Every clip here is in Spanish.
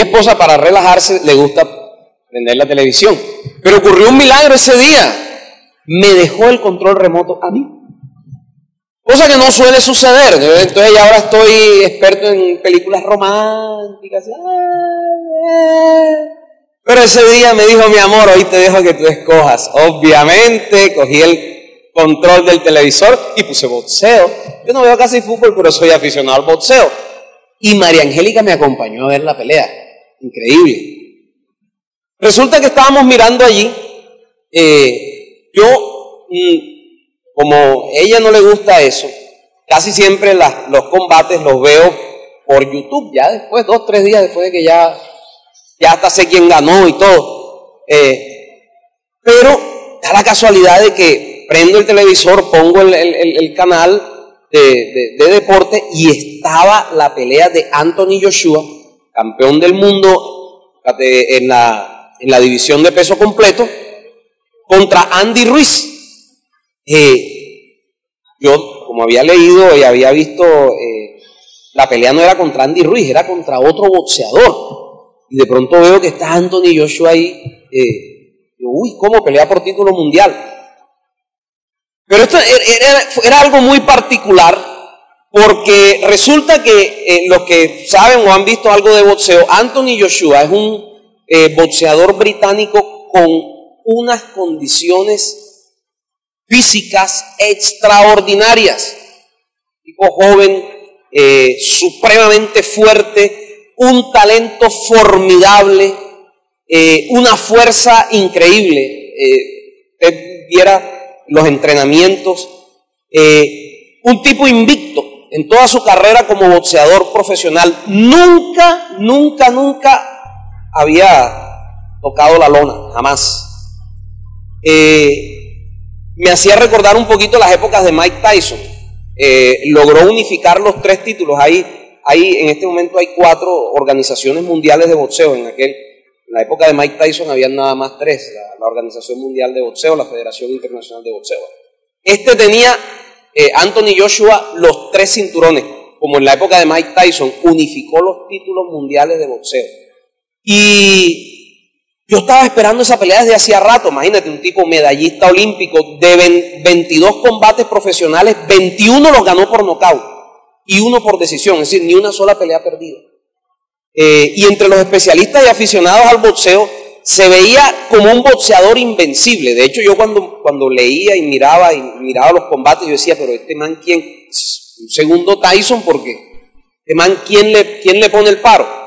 mi esposa, para relajarse, le gusta prender la televisión. Pero ocurrió un milagro ese día. Me dejó el control remoto a mí. Cosa que no suele suceder. Entonces ya ahora estoy experto en películas románticas. Pero ese día me dijo, mi amor, hoy te dejo que tú escojas. Obviamente cogí el control del televisor y puse boxeo. Yo no veo casi fútbol, pero soy aficionado al boxeo. Y María Angélica me acompañó a ver la pelea. Increíble. Resulta que estábamos mirando allí. Yo, como ella no le gusta eso, casi siempre los combates los veo por YouTube. Ya después, 2 o 3 días después de que ya hasta sé quién ganó y todo. Pero da la casualidad de que prendo el televisor, pongo el canal de deporte y estaba la pelea de Anthony Joshua, campeón del mundo en la división de peso completo, contra Andy Ruiz. Yo, como había leído y había visto, la pelea no era contra Andy Ruiz, era contra otro boxeador. Y de pronto veo que está Anthony Joshua ahí. Uy, ¿cómo pelea por título mundial? Pero esto era algo muy particular, porque resulta que los que saben o han visto algo de boxeo, Anthony Joshua es un boxeador británico con unas condiciones físicas extraordinarias. Tipo joven, supremamente fuerte, un talento formidable, una fuerza increíble. Usted viera los entrenamientos, un tipo invicto en toda su carrera como boxeador profesional. Nunca había tocado la lona, jamás. Me hacía recordar un poquito las épocas de Mike Tyson. Logró unificar los 3 títulos. En este momento hay 4 organizaciones mundiales de boxeo. En la época de Mike Tyson habían nada más 3, la Organización Mundial de Boxeo, la Federación Internacional de Boxeo. Tenía, Anthony Joshua, los 3 cinturones, como en la época de Mike Tyson, unificó los títulos mundiales de boxeo. Y yo estaba esperando esa pelea desde hacía rato. Imagínate, un tipo medallista olímpico de 22 combates profesionales, 21 los ganó por nocaut y 1 por decisión, es decir, ni una sola pelea perdida. Y entre los especialistas y aficionados al boxeo se veía como un boxeador invencible. De hecho, yo cuando leía y miraba los combates, yo decía, pero este man, ¿quién? Un segundo Tyson, porque este man, ¿quién le pone el paro?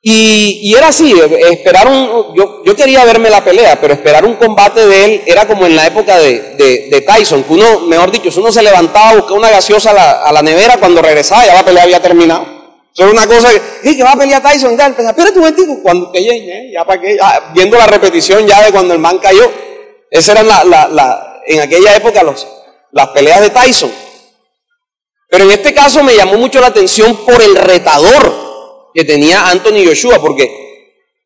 Y era así, yo quería verme la pelea, pero esperar un combate de él era como en la época de Tyson, que uno, mejor dicho, uno se levantaba a buscar una gaseosa a la nevera, cuando regresaba ya la pelea había terminado. Eso era una cosa que va a pelear Tyson, ya, espérate un momentico, cuando que ya para qué, viendo la repetición ya de cuando el man cayó. Esas eran en aquella época las peleas de Tyson. Pero en este caso me llamó mucho la atención por el retador que tenía Anthony Joshua, porque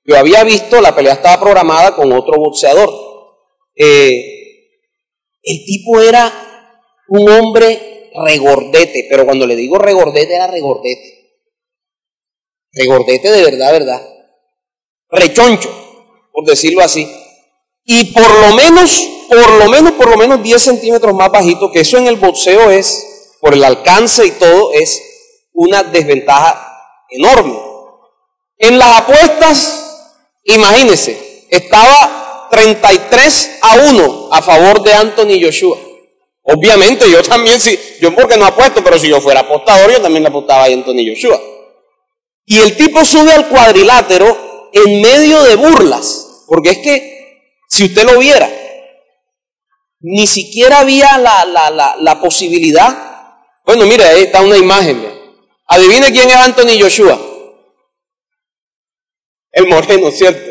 yo había visto, la pelea estaba programada con otro boxeador. El tipo era un hombre regordete, pero cuando le digo regordete, era regordete. Regordete de verdad. Rechoncho, por decirlo así. Y por lo menos 10 centímetros más bajito, que eso en el boxeo es, por el alcance y todo, es una desventaja enorme. En las apuestas, imagínense, estaba 33-1 a favor de Anthony Joshua. Obviamente yo también, yo porque no apuesto, pero si yo fuera apostador, yo también le apostaba a Anthony Joshua. Y el tipo sube al cuadrilátero en medio de burlas, porque es que, si usted lo viera, ni siquiera había la posibilidad. Bueno, mire, ahí está una imagen. Adivine quién es Anthony Joshua. El moreno, ¿cierto?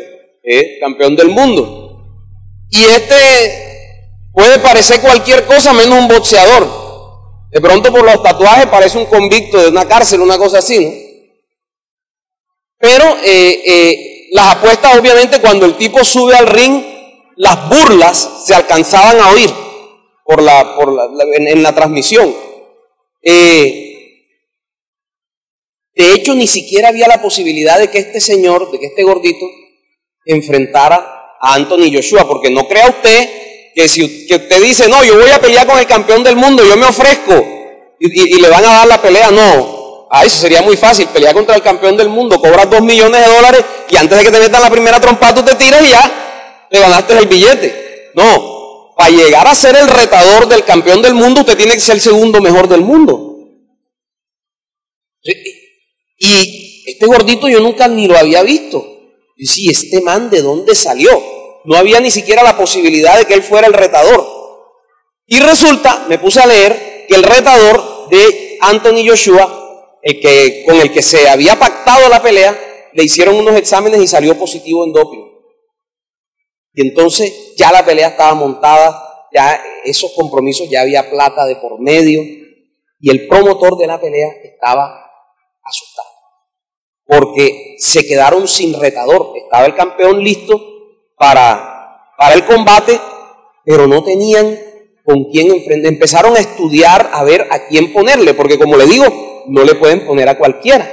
Campeón del mundo. Y puede parecer cualquier cosa menos un boxeador. De pronto por los tatuajes parece un convicto de una cárcel, una cosa así, ¿no? Pero las apuestas, obviamente, cuando el tipo sube al ring, las burlas se alcanzaban a oír en la transmisión. De hecho, ni siquiera había la posibilidad de que este señor, de que este gordito, enfrentara a Anthony Joshua, porque no crea usted que si que usted dice, no, yo voy a pelear con el campeón del mundo, yo me ofrezco, y le van a dar la pelea, no. Eso sería muy fácil, pelear contra el campeón del mundo, cobras $2 millones y antes de que te metan la primera trompada tú te tiras y ya le ganaste el billete. No, para llegar a ser el retador del campeón del mundo, usted tiene que ser el segundo mejor del mundo. Y este gordito yo nunca ni lo había visto. Y sí, este man, ¿de dónde salió? No había ni siquiera la posibilidad de que él fuera el retador. Y resulta, me puse a leer, que el retador de Anthony Joshua, con el que se había pactado la pelea, le hicieron unos exámenes y salió positivo en doping. Y entonces ya la pelea estaba montada, ya esos compromisos, ya había plata de por medio, y el promotor de la pelea estaba asustado, porque se quedaron sin retador. Estaba el campeón listo para el combate, pero no tenían con quién enfrentar. Empezaron a estudiar a ver a quién ponerle, porque como le digo, no le pueden poner a cualquiera.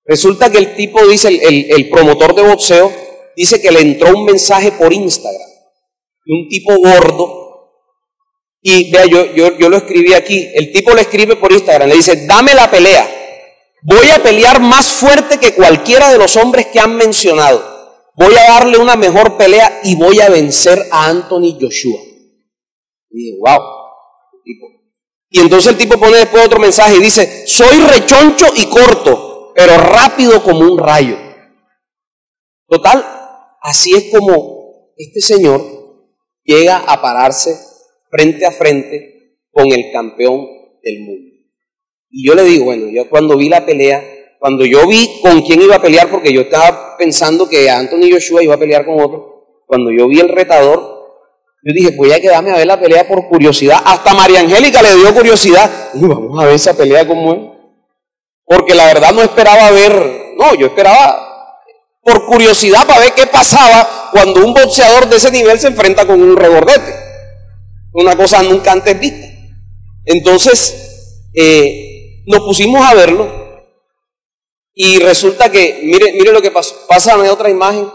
Resulta que el tipo dice, el promotor de boxeo, dice que le entró un mensaje por Instagram de un tipo gordo, y vea, yo lo escribí aquí, el tipo le escribe por Instagram, le dice, dame la pelea, voy a pelear más fuerte que cualquiera de los hombres que han mencionado, voy a darle una mejor pelea y voy a vencer a Anthony Joshua. Y dije, wow. Y entonces el tipo pone después otro mensaje y dice, soy rechoncho y corto, pero rápido como un rayo. Total, así es como este señor llega a pararse frente a frente con el campeón del mundo. Y yo le digo, bueno, yo cuando vi la pelea, cuando yo vi con quién iba a pelear, porque yo estaba pensando que Anthony Joshua iba a pelear con otro, cuando yo vi el retador, yo dije, voy a quedarme a ver la pelea por curiosidad. Hasta María Angélica le dio curiosidad. Y vamos a ver esa pelea como es. Porque la verdad no esperaba ver, no, yo esperaba por curiosidad para ver qué pasaba cuando un boxeador de ese nivel se enfrenta con un regordete. Una cosa nunca antes vista. Entonces, nos pusimos a verlo y resulta que, mire lo que pasó. Pásame otra imagen.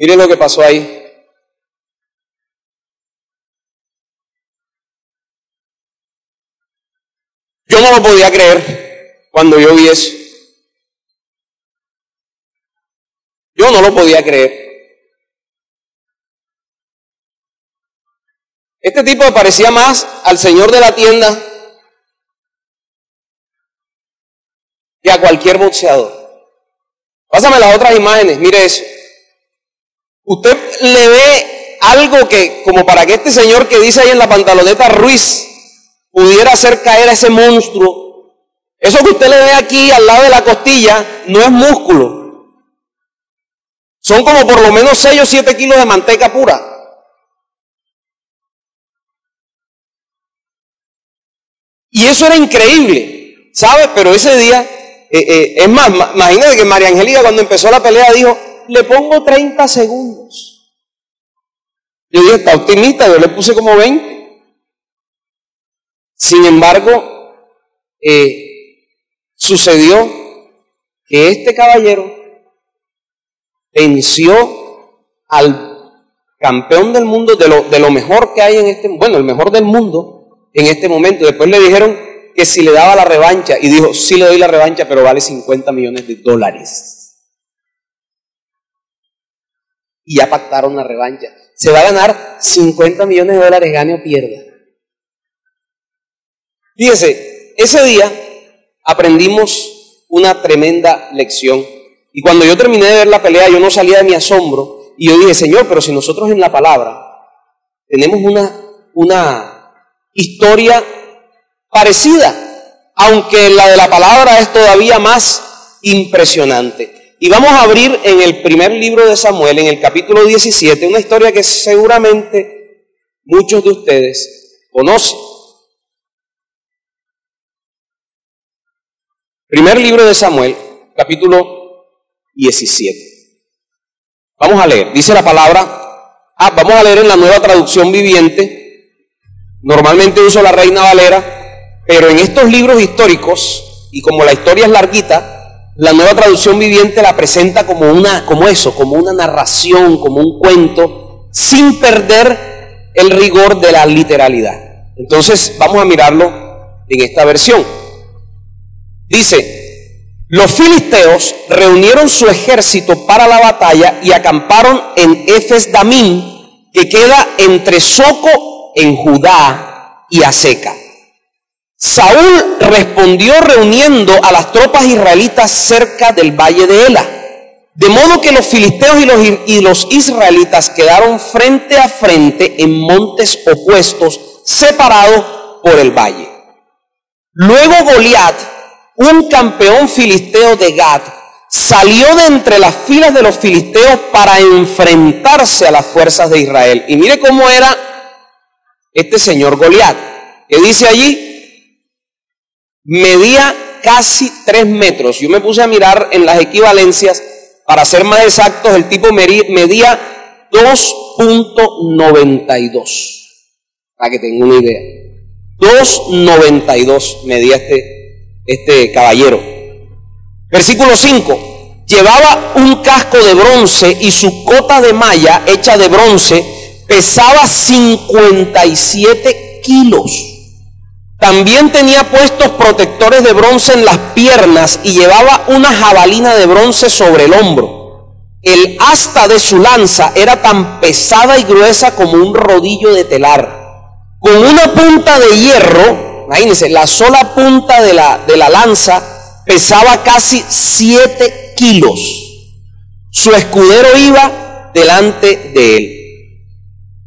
Mire lo que pasó ahí. Yo no lo podía creer cuando yo vi eso. Yo no lo podía creer. Este tipo me parecía más al señor de la tienda que a cualquier boxeador. Pásame las otras imágenes, mire eso. Usted le ve algo que, como para que este señor que dice ahí en la pantaloneta Ruiz pudiera hacer caer a ese monstruo. Eso que usted le ve aquí al lado de la costilla no es músculo. Son como por lo menos 6 o 7 kilos de manteca pura. Y eso era increíble, ¿sabe? Pero ese día, es más, imagínate que María Angélica cuando empezó la pelea dijo, le pongo 30 segundos. Yo dije, está optimista, yo le puse como 20. Sin embargo, sucedió que este caballero venció al campeón del mundo, de lo mejor que hay en este, bueno, el mejor del mundo en este momento. Después le dijeron que si le daba la revancha, y dijo, sí le doy la revancha, pero vale $50 millones. Y ya pactaron la revancha. Se va a ganar $50 millones, gane o pierda. Fíjese, ese día aprendimos una tremenda lección. Y cuando yo terminé de ver la pelea, yo no salía de mi asombro. Y yo dije, Señor, pero si nosotros en la palabra tenemos una historia parecida, aunque la de la palabra es todavía más impresionante. Y vamos a abrir en el primer libro de Samuel, en el capítulo 17, una historia que seguramente muchos de ustedes conocen. Primer libro de Samuel, capítulo 17. Vamos a leer, dice la palabra, vamos a leer en la Nueva Traducción Viviente. Normalmente uso la Reina Valera, Pero en estos libros históricos, y como la historia es larguita, la Nueva Traducción Viviente la presenta como una narración, como un cuento, sin perder el rigor de la literalidad. Entonces vamos a mirarlo en esta versión. Dice: los filisteos reunieron su ejército para la batalla y acamparon en Efes Damim, que queda entre Soco en Judá y Aseca. Saúl respondió reuniendo a las tropas israelitas cerca del valle de Ela, de modo que los filisteos y los israelitas quedaron frente a frente en montes opuestos, separados por el valle. Luego Goliat, un campeón filisteo de Gat, salió de entre las filas de los filisteos para enfrentarse a las fuerzas de Israel. Y mire cómo era este señor Goliat, que dice allí: medía casi 3 metros. Yo me puse a mirar en las equivalencias, para ser más exactos, el tipo medía 2.92, para que tengan una idea. 2.92 medía este caballero. Versículo 5: llevaba un casco de bronce y su cota de malla hecha de bronce pesaba 57 kilos. También tenía puestos protectores de bronce en las piernas y llevaba una jabalina de bronce sobre el hombro. El asta de su lanza era tan pesada y gruesa como un rodillo de telar. Con una punta de hierro, imagínense, la sola punta de la lanza pesaba casi 7 kilos. Su escudero iba delante de él.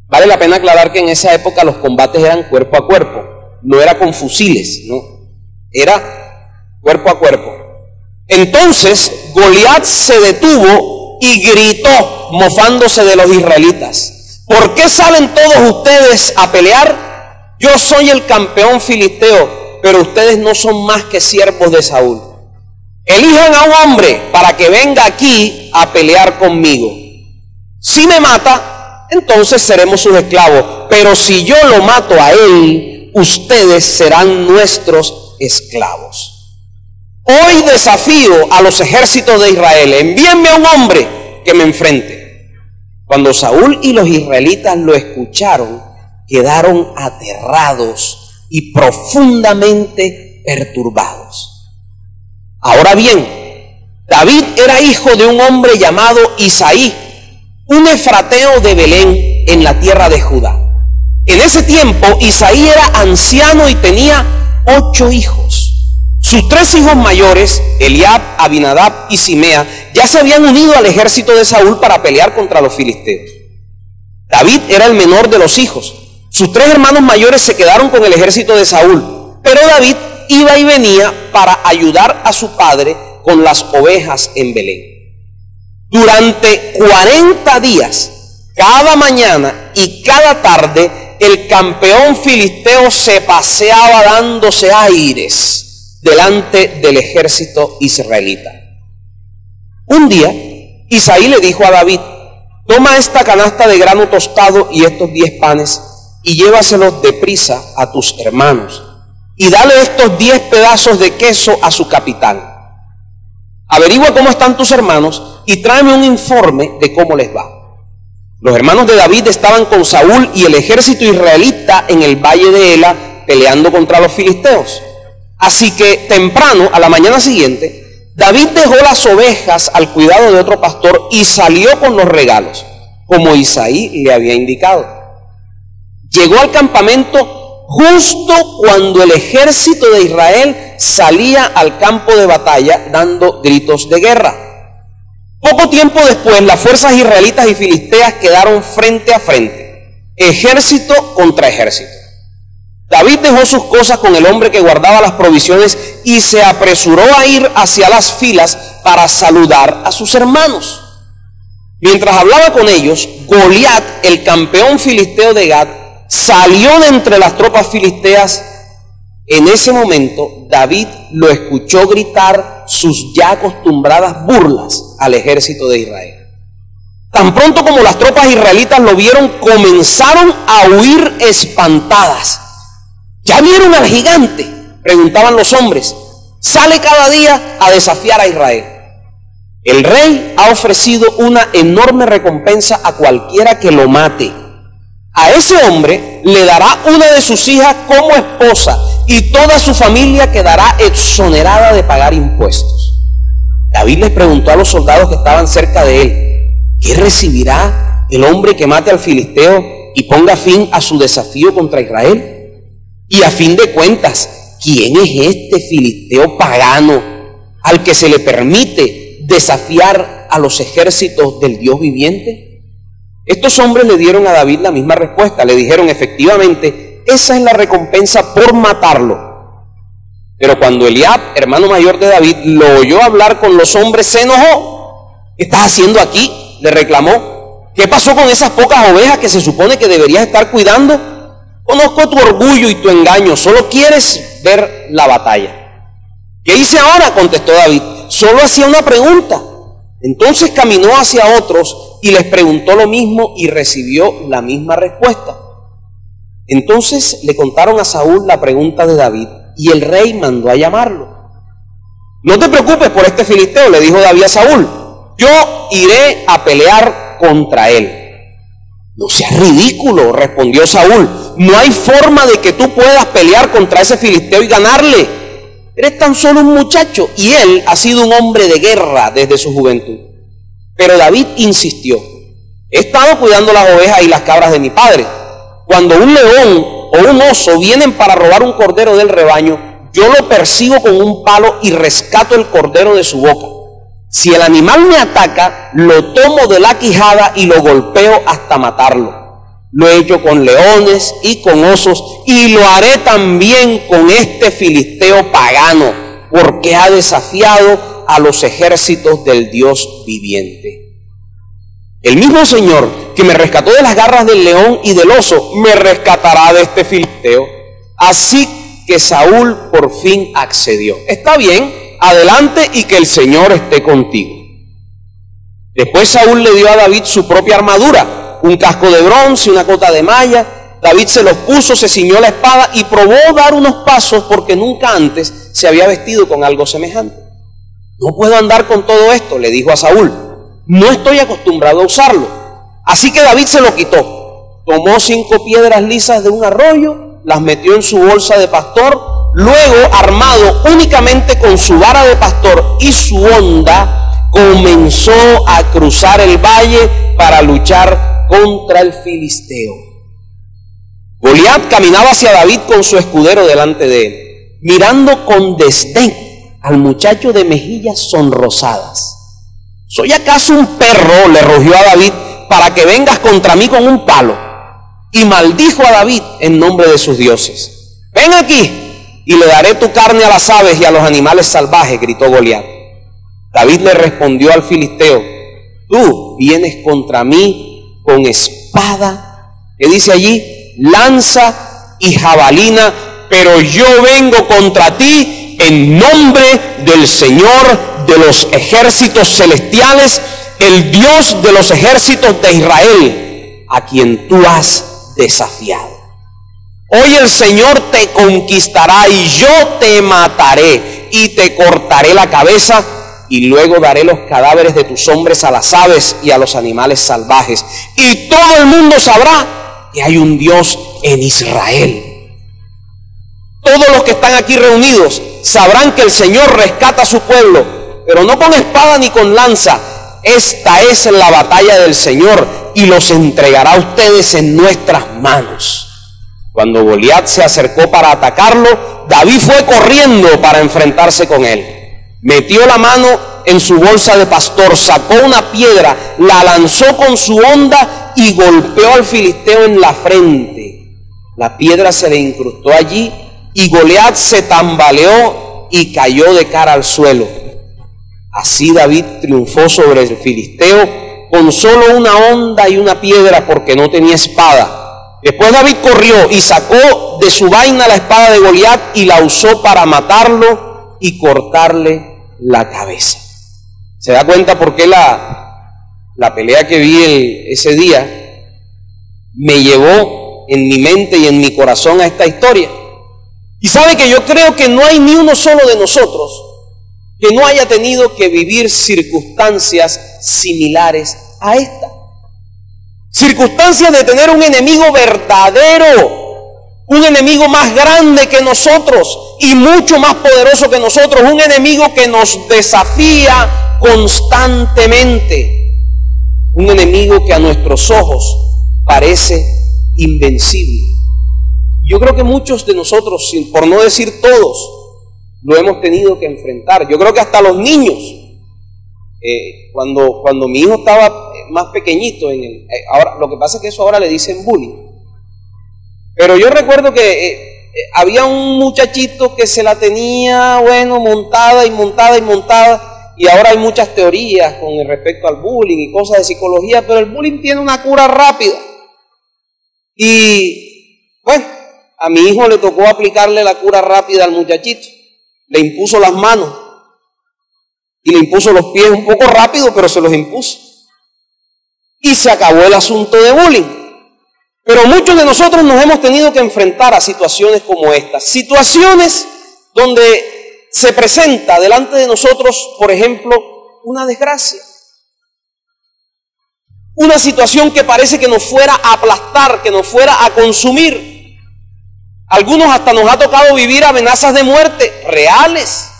Vale la pena aclarar que en esa época los combates eran cuerpo a cuerpo. No era con fusiles, no, era cuerpo a cuerpo. Entonces Goliat se detuvo y gritó, mofándose de los israelitas: ¿por qué salen todos ustedes a pelear? Yo soy el campeón filisteo, pero ustedes no son más que siervos de Saúl. Elijan a un hombre para que venga aquí a pelear conmigo. Si me mata, entonces seremos sus esclavos, pero si yo lo mato a él, ustedes serán nuestros esclavos. Hoy desafío a los ejércitos de Israel: envíenme a un hombre que me enfrente. Cuando Saúl y los israelitas lo escucharon, quedaron aterrados y profundamente perturbados. Ahora bien, David era hijo de un hombre llamado Isaí, un efrateo de Belén en la tierra de Judá. En ese tiempo Isaí era anciano y tenía 8 hijos. Sus 3 hijos mayores, Eliab, Abinadab y Simea, ya se habían unido al ejército de Saúl para pelear contra los filisteos. David era el menor de los hijos. Sus 3 hermanos mayores se quedaron con el ejército de Saúl, pero David iba y venía para ayudar a su padre con las ovejas en Belén. Durante 40 días, cada mañana y cada tarde, el campeón filisteo se paseaba dándose aires delante del ejército israelita. Un día, Isaí le dijo a David: toma esta canasta de grano tostado y estos 10 panes y llévaselos deprisa a tus hermanos y dale estos 10 pedazos de queso a su capitán. Averigua cómo están tus hermanos y tráeme un informe de cómo les va. Los hermanos de David estaban con Saúl y el ejército israelita en el valle de Ela peleando contra los filisteos. Así que temprano, a la mañana siguiente, David dejó las ovejas al cuidado de otro pastor y salió con los regalos, como Isaí le había indicado. Llegó al campamento justo cuando el ejército de Israel salía al campo de batalla dando gritos de guerra. Poco tiempo después, las fuerzas israelitas y filisteas quedaron frente a frente, ejército contra ejército. David dejó sus cosas con el hombre que guardaba las provisiones y se apresuró a ir hacia las filas para saludar a sus hermanos. Mientras hablaba con ellos, Goliat, el campeón filisteo de Gat, salió de entre las tropas filisteas. En ese momento, David lo escuchó gritar sus ya acostumbradas burlas al ejército de Israel. Tan pronto como las tropas israelitas lo vieron, comenzaron a huir espantadas. ¿Ya vieron al gigante? preguntaban los hombres, sale cada día a desafiar a Israel. El rey ha ofrecido una enorme recompensa a cualquiera que lo mate. A ese hombre le dará una de sus hijas como esposa y toda su familia quedará exonerada de pagar impuestos. David les preguntó a los soldados que estaban cerca de él, ¿qué recibirá el hombre que mate al filisteo y ponga fin a su desafío contra Israel? Y a fin de cuentas, ¿quién es este filisteo pagano al que se le permite desafiar a los ejércitos del Dios viviente? Estos hombres le dieron a David la misma respuesta. Le dijeron, efectivamente, esa es la recompensa por matarlo. Pero cuando Eliab, hermano mayor de David, lo oyó hablar con los hombres, se enojó. ¿Qué estás haciendo aquí?, le reclamó. ¿Qué pasó con esas pocas ovejas que se supone que deberías estar cuidando? Conozco tu orgullo y tu engaño, solo quieres ver la batalla. ¿Qué hice ahora?, contestó David. Solo hacía una pregunta. Entonces caminó hacia otros y les preguntó lo mismo y recibió la misma respuesta. Entonces le contaron a Saúl la pregunta de David y el rey mandó a llamarlo. No te preocupes por este filisteo, le dijo David a Saúl. Yo iré a pelear contra él. No seas ridículo, respondió Saúl. No hay forma de que tú puedas pelear contra ese filisteo y ganarle. Eres tan solo un muchacho y él ha sido un hombre de guerra desde su juventud. Pero David insistió. He estado cuidando las ovejas y las cabras de mi padre. Cuando un león o un oso vienen para robar un cordero del rebaño, yo lo persigo con un palo y rescato el cordero de su boca. Si el animal me ataca, lo tomo de la quijada y lo golpeo hasta matarlo. Lo he hecho con leones y con osos y lo haré también con este filisteo pagano, porque ha desafiado a los ejércitos del Dios viviente. El mismo Señor que me rescató de las garras del león y del oso, me rescatará de este filisteo. Así que Saúl por fin accedió. Está bien, adelante y que el Señor esté contigo. Después Saúl le dio a David su propia armadura, un casco de bronce, una cota de malla. David se los puso, se ciñó la espada y probó dar unos pasos porque nunca antes se había vestido con algo semejante. No puedo andar con todo esto, le dijo a Saúl. No estoy acostumbrado a usarlo. Así que David se lo quitó. Tomó 5 piedras lisas de un arroyo, las metió en su bolsa de pastor. Luego, armado únicamente con su vara de pastor y su honda, comenzó a cruzar el valle para luchar contra el filisteo. Goliat caminaba hacia David con su escudero delante de él, mirando con desdén al muchacho de mejillas sonrosadas. ¿Soy acaso un perro?, le rugió a David, para que vengas contra mí con un palo. Y maldijo a David en nombre de sus dioses. Ven aquí y le daré tu carne a las aves y a los animales salvajes, gritó Goliat. David le respondió al filisteo, tú vienes contra mí con espada, que dice allí, lanza y jabalina, pero yo vengo contra ti en nombre del Señor de los ejércitos celestiales, el Dios de los ejércitos de Israel, a quien tú has desafiado. Hoy el Señor te conquistará y yo te mataré y te cortaré la cabeza y luego daré los cadáveres de tus hombres a las aves y a los animales salvajes. Y todo el mundo sabrá que hay un Dios en Israel. Todos los que están aquí reunidos sabrán que el Señor rescata a su pueblo, pero no con espada ni con lanza. Esta es la batalla del Señor y los entregará a ustedes en nuestras manos. Cuando Goliat se acercó para atacarlo, David fue corriendo para enfrentarse con él. Metió la mano en su bolsa de pastor, sacó una piedra, la lanzó con su honda y golpeó al filisteo en la frente. La piedra se le incrustó allí y Goliat se tambaleó y cayó de cara al suelo. Así David triunfó sobre el filisteo con solo una honda y una piedra porque no tenía espada. Después David corrió y sacó de su vaina la espada de Goliat y la usó para matarlo y cortarle la cabeza. ¿Se da cuenta por qué la pelea que vi ese día me llevó en mi mente y en mi corazón a esta historia? Y sabe que yo creo que no hay ni uno solo de nosotros que no haya tenido que vivir circunstancias similares a esta. Circunstancias de tener un enemigo verdadero, un enemigo más grande que nosotros y mucho más poderoso que nosotros, un enemigo que nos desafía constantemente, un enemigo que a nuestros ojos parece invencible. Yo creo que muchos de nosotros, por no decir todos, lo hemos tenido que enfrentar. Yo creo que hasta los niños, cuando mi hijo estaba más pequeñito, ahora, lo que pasa es que eso ahora le dicen bullying. Pero yo recuerdo que había un muchachito que se la tenía, bueno, montada, y ahora hay muchas teorías con respecto al bullying y cosas de psicología, pero el bullying tiene una cura rápida. Y bueno, a mi hijo le tocó aplicarle la cura rápida al muchachito. Le impuso las manos y le impuso los pies un poco rápido, pero se los impuso. Y se acabó el asunto de bullying. Pero muchos de nosotros nos hemos tenido que enfrentar a situaciones como estas. Situaciones donde se presenta delante de nosotros, por ejemplo, una desgracia. Una situación que parece que nos fuera a aplastar, que nos fuera a consumir. Algunos hasta nos ha tocado vivir amenazas de muerte reales.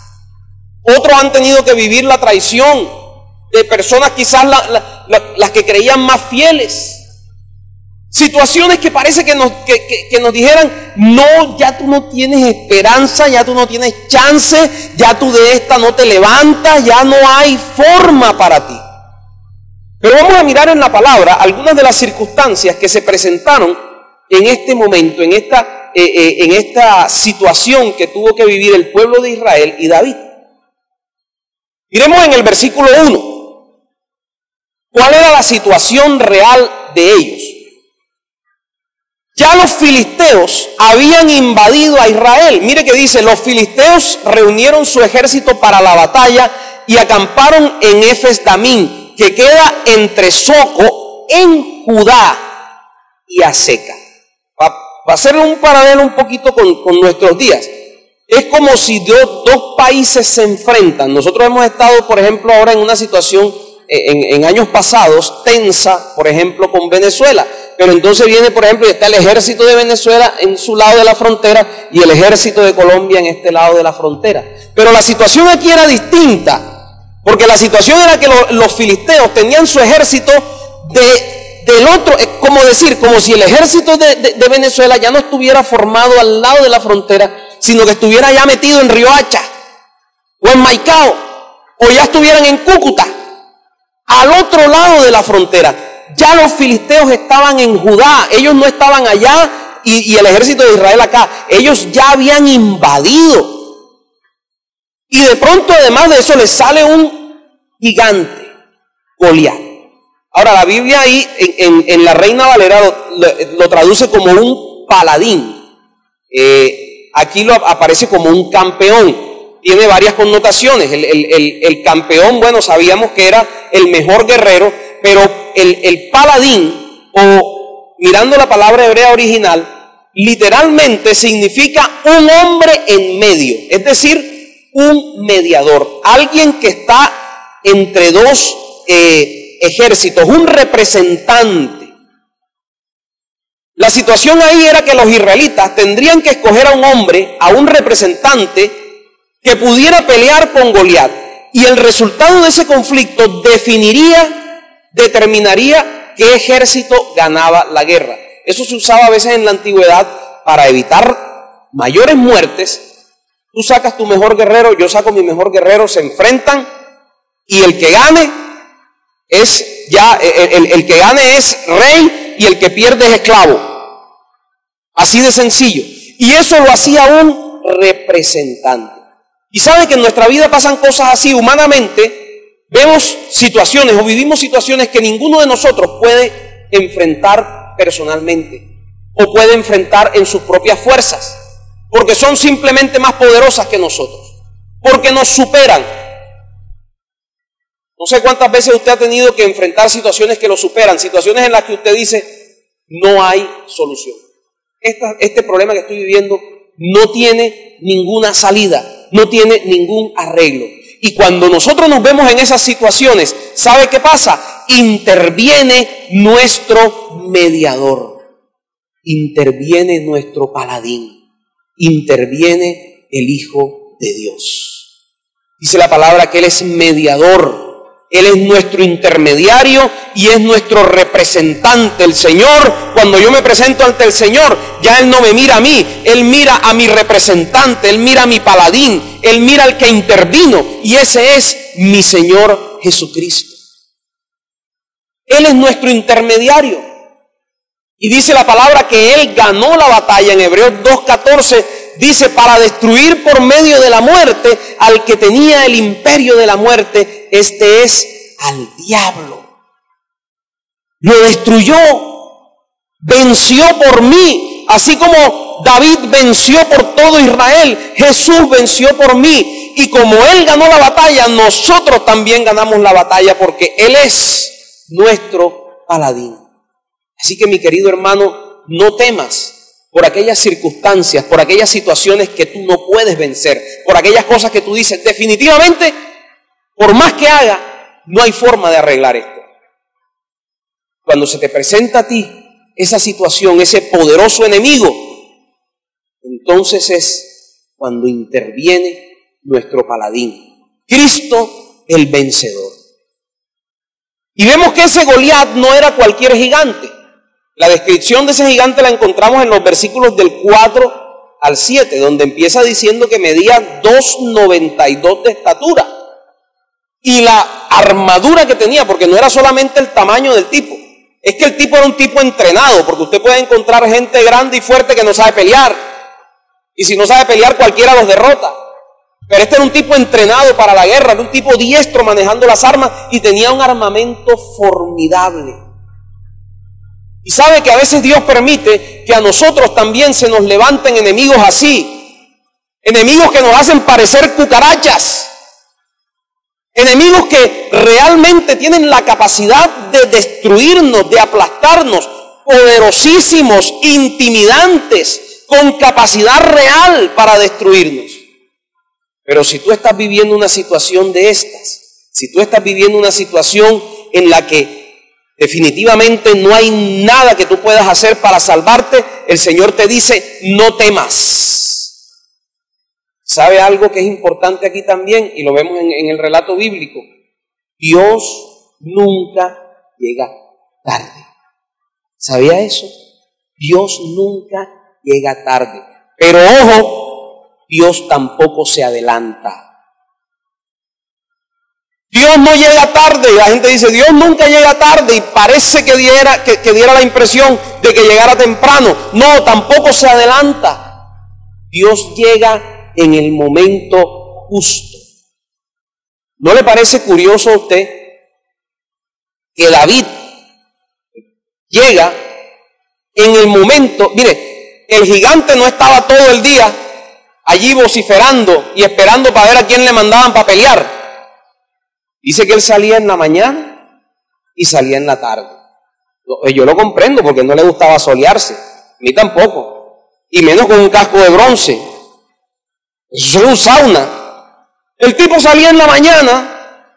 Otros han tenido que vivir la traición de personas quizás las que creían más fieles. Situaciones que parece que nos dijeran, no, ya tú no tienes esperanza, ya tú no tienes chance, ya tú de esta no te levantas, ya no hay forma para ti. Pero vamos a mirar en la palabra algunas de las circunstancias que se presentaron en este momento, en esta situación que tuvo que vivir el pueblo de Israel y David. Miremos en el versículo 1. ¿Cuál era la situación real de ellos? Ya los filisteos habían invadido a Israel. Mire que dice, los filisteos reunieron su ejército para la batalla y acamparon en Efes-Damín, que queda entre Soco, en Judá, y Azeca. Para hacer un paralelo un poquito con nuestros días, es como si dos países se enfrentan. Nosotros hemos estado, por ejemplo, ahora en una situación en años pasados tensa, por ejemplo, con Venezuela. Pero entonces viene, por ejemplo, y está el ejército de Venezuela en su lado de la frontera y el ejército de Colombia en este lado de la frontera. Pero la situación aquí era distinta, porque la situación era que los filisteos tenían su ejército del otro, como si el ejército de Venezuela ya no estuviera formado al lado de la frontera, sino que estuviera ya metido en Riohacha, o en Maicao, o ya estuvieran en Cúcuta, al otro lado de la frontera. Ya los filisteos estaban en Judá, ellos no estaban allá y el ejército de Israel acá, ellos ya habían invadido. Y de pronto, además de eso, les sale un gigante, Goliat. Ahora, la Biblia ahí, en la Reina Valera, lo traduce como un paladín. Aquí aparece como un campeón. Tiene varias connotaciones. El campeón, bueno, sabíamos que era el mejor guerrero, pero el paladín, o mirando la palabra hebrea original, literalmente significa un hombre en medio, es decir, un mediador, alguien que está entre dos ejércitos, un representante. La situación ahí era que los israelitas tendrían que escoger a un hombre, a un representante que pudiera pelear con Goliat, y el resultado de ese conflicto determinaría qué ejército ganaba la guerra. Eso se usaba a veces en la antigüedad para evitar mayores muertes. Tú sacas tu mejor guerrero, yo saco mi mejor guerrero, se enfrentan y el que gane es el que gane es rey y el que pierde es esclavo. Así de sencillo. Y eso lo hacía un representante. Y sabe que en nuestra vida pasan cosas así humanamente. Vemos situaciones o vivimos situaciones que ninguno de nosotros puede enfrentar personalmente o puede enfrentar en sus propias fuerzas, porque son simplemente más poderosas que nosotros, porque nos superan. No sé cuántas veces usted ha tenido que enfrentar situaciones que lo superan, situaciones en las que usted dice, no hay solución. Este problema que estoy viviendo no tiene ninguna salida, no tiene ningún arreglo. Y cuando nosotros nos vemos en esas situaciones, ¿sabe qué pasa? Interviene nuestro mediador, interviene nuestro paladín, interviene el Hijo de Dios. Dice la palabra que Él es mediador. Él es nuestro intermediario y es nuestro representante. El Señor, cuando yo me presento ante el Señor, ya Él no me mira a mí, Él mira a mi representante, Él mira a mi paladín, Él mira al que intervino, y ese es mi Señor Jesucristo. Él es nuestro intermediario. Y dice la palabra que Él ganó la batalla. En Hebreos 2:14 dice, para destruir por medio de la muerte al que tenía el imperio de la muerte, este es al diablo. Lo destruyó, venció por mí, así como David venció por todo Israel, Jesús venció por mí. Y como Él ganó la batalla, nosotros también ganamos la batalla, porque Él es nuestro paladín. Así que, mi querido hermano, no temas por aquellas circunstancias, por aquellas situaciones que tú no puedes vencer, por aquellas cosas que tú dices, definitivamente, por más que haga, no hay forma de arreglar esto. Cuando se te presenta a ti esa situación, ese poderoso enemigo, entonces es cuando interviene nuestro paladín, Cristo el vencedor. Y vemos que ese Goliat no era cualquier gigante. La descripción de ese gigante la encontramos en los versículos del 4 al 7, donde empieza diciendo que medía 2,92 de estatura. Y la armadura que tenía, porque no era solamente el tamaño del tipo, es que el tipo era un tipo entrenado, porque usted puede encontrar gente grande y fuerte que no sabe pelear. Y si no sabe pelear, cualquiera los derrota. Pero este era un tipo entrenado para la guerra, era un tipo diestro manejando las armas y tenía un armamento formidable. Y sabe que a veces Dios permite que a nosotros también se nos levanten enemigos así. Enemigos que nos hacen parecer cucarachas. Enemigos que realmente tienen la capacidad de destruirnos, de aplastarnos. Poderosísimos, intimidantes, con capacidad real para destruirnos. Pero si tú estás viviendo una situación de estas, si tú estás viviendo una situación en la que definitivamente no hay nada que tú puedas hacer para salvarte, el Señor te dice, no temas. ¿Sabe algo que es importante aquí también? Y lo vemos en el relato bíblico. Dios nunca llega tarde. ¿Sabía eso? Dios nunca llega tarde. Pero ojo, Dios tampoco se adelanta. Dios no llega tarde. La gente dice, Dios nunca llega tarde, y parece que diera la impresión de que llegara temprano. No, tampoco se adelanta. Dios llega en el momento justo. ¿No le parece curioso a usted que David llega en el momento? Mire, el gigante no estaba todo el día allí vociferando y esperando para ver a quién le mandaban para pelear. Dice que él salía en la mañana y salía en la tarde. Yo lo comprendo, porque no le gustaba solearse, a mí tampoco, y menos con un casco de bronce. Eso es un sauna. El tipo salía en la mañana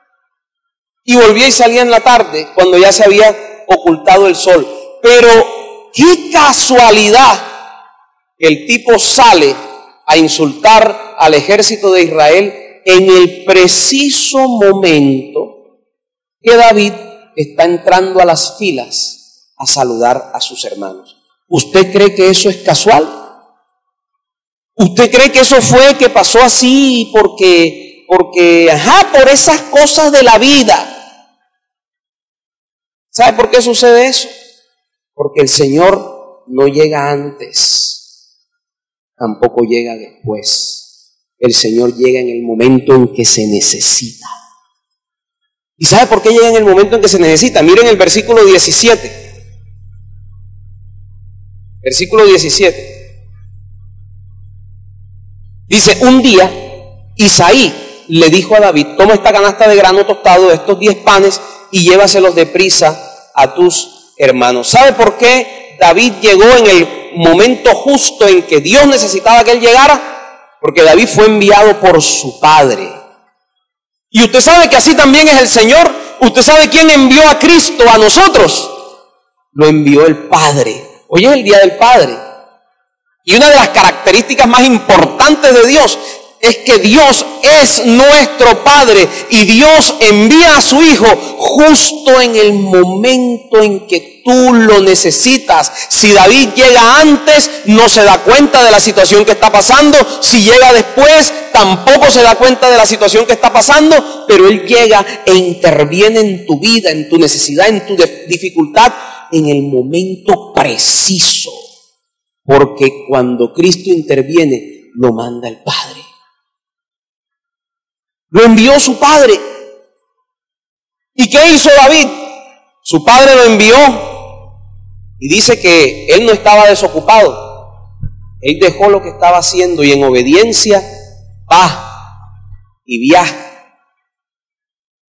y volvía y salía en la tarde, cuando ya se había ocultado el sol. Pero qué casualidad que el tipo sale a insultar al ejército de Israel en el preciso momento que David está entrando a las filas a saludar a sus hermanos. ¿Usted cree que eso es casual? ¿Usted cree que eso fue que pasó así porque por esas cosas de la vida? ¿Sabe por qué sucede eso? Porque el Señor no llega antes, tampoco llega después. El Señor llega en el momento en que se necesita. ¿Y sabe por qué llega en el momento en que se necesita? Miren el versículo 17. Versículo 17. Dice, un día Isaí le dijo a David, toma esta canasta de grano tostado, estos 10 panes, y llévaselos deprisa a tus hermanos. ¿Sabe por qué David llegó en el momento justo en que Dios necesitaba que él llegara, porque David fue enviado por su padre. Y usted sabe que así también es el Señor. Usted sabe quién envió a Cristo a nosotros. Lo envió el Padre. Hoy es el Día del Padre. Y una de las características más importantes de Dios es que Dios es nuestro Padre y Dios envía a su Hijo justo en el momento en que tú lo necesitas. Si David llega antes, no se da cuenta de la situación que está pasando. Si llega después, tampoco se da cuenta de la situación que está pasando, pero Él llega e interviene en tu vida, en tu necesidad, en tu dificultad, en el momento preciso. Porque cuando Cristo interviene, lo manda el Padre. Lo envió su Padre. ¿Y qué hizo David? Su Padre lo envió y dice que él no estaba desocupado. Él dejó lo que estaba haciendo y en obediencia va y viaja.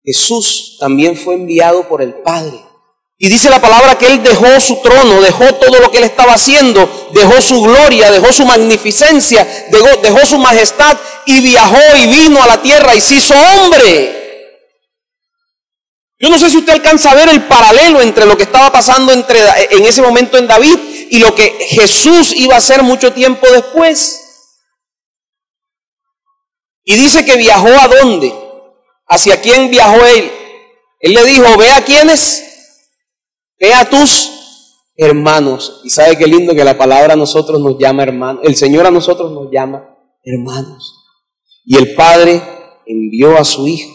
Jesús también fue enviado por el Padre. Y dice la palabra que él dejó su trono, dejó todo lo que él estaba haciendo, dejó su gloria, dejó su magnificencia, dejó su majestad y viajó y vino a la tierra y se hizo hombre. Yo no sé si usted alcanza a ver el paralelo entre lo que estaba pasando en ese momento en David y lo que Jesús iba a hacer mucho tiempo después. Y dice que viajó ¿a dónde? ¿Hacia quién viajó él? Él le dijo, ve a quiénes. Ve a tus hermanos. Y sabe qué lindo que la palabra a nosotros nos llama hermanos. El Señor a nosotros nos llama hermanos. Y el Padre envió a su Hijo.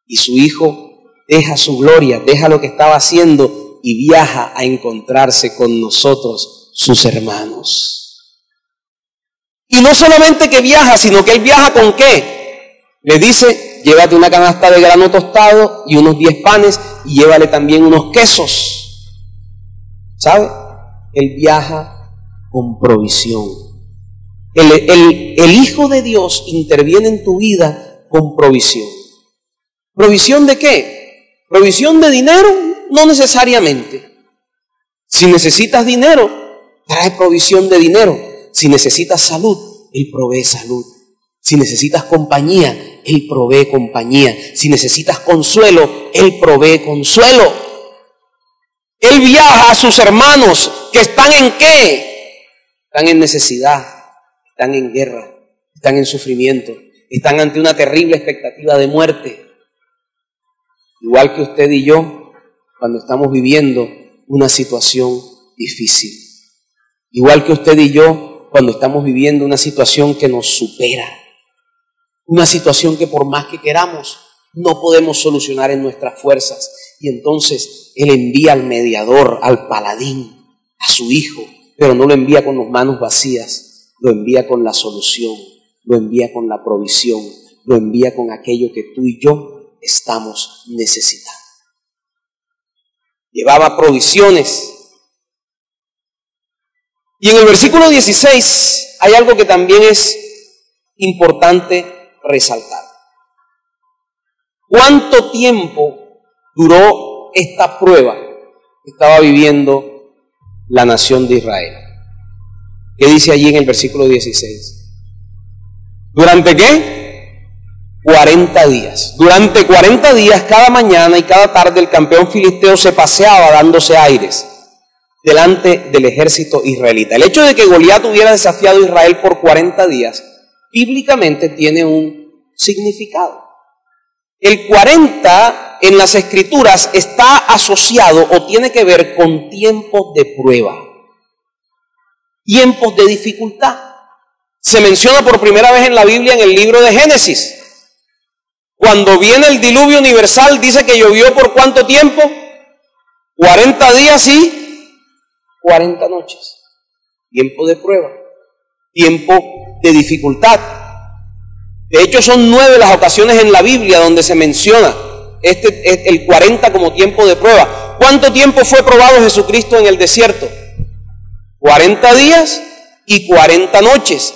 Y su Hijo deja su gloria, deja lo que estaba haciendo y viaja a encontrarse con nosotros, sus hermanos. Y no solamente que viaja, sino que Él viaja ¿con qué? Le dice, llévate una canasta de grano tostado y unos 10 panes y llévale también unos quesos. ¿Sabe? Él viaja con provisión. El Hijo de Dios interviene en tu vida con provisión. ¿Provisión de qué? ¿Provisión de dinero? No necesariamente. Si necesitas dinero, trae provisión de dinero. Si necesitas salud, Él provee salud. Si necesitas compañía, Él provee compañía. Si necesitas consuelo, Él provee consuelo. Él viaja a sus hermanos que están ¿en qué? Están en necesidad, están en guerra, están en sufrimiento, están ante una terrible expectativa de muerte. Igual que usted y yo, cuando estamos viviendo una situación difícil. Igual que usted y yo, cuando estamos viviendo una situación que nos supera. Una situación que por más que queramos, no podemos solucionar en nuestras fuerzas. Y entonces Él envía al mediador, al paladín, a su Hijo, pero no lo envía con las manos vacías, lo envía con la solución, lo envía con la provisión, lo envía con aquello que tú y yo estamos necesitando. Llevaba provisiones. Y en el versículo 16 hay algo que también es importante resaltar. ¿Cuánto tiempo duró esta prueba que estaba viviendo la nación de Israel? ¿Qué dice allí en el versículo 16? ¿Durante qué? 40 días. Durante 40 días, cada mañana y cada tarde, el campeón filisteo se paseaba dándose aires delante del ejército israelita. El hecho de que Goliat hubiera desafiado a Israel por 40 días, bíblicamente tiene un significado. El 40 en las Escrituras está asociado o tiene que ver con tiempos de prueba, tiempos de dificultad. Se menciona por primera vez en la Biblia en el libro de Génesis. Cuando viene el diluvio universal, dice que llovió por ¿cuánto tiempo? 40 días y 40 noches. Tiempo de prueba, tiempo de dificultad. De hecho, son 9 las ocasiones en la Biblia donde se menciona el 40 como tiempo de prueba. ¿Cuánto tiempo fue probado Jesucristo en el desierto? 40 días y 40 noches.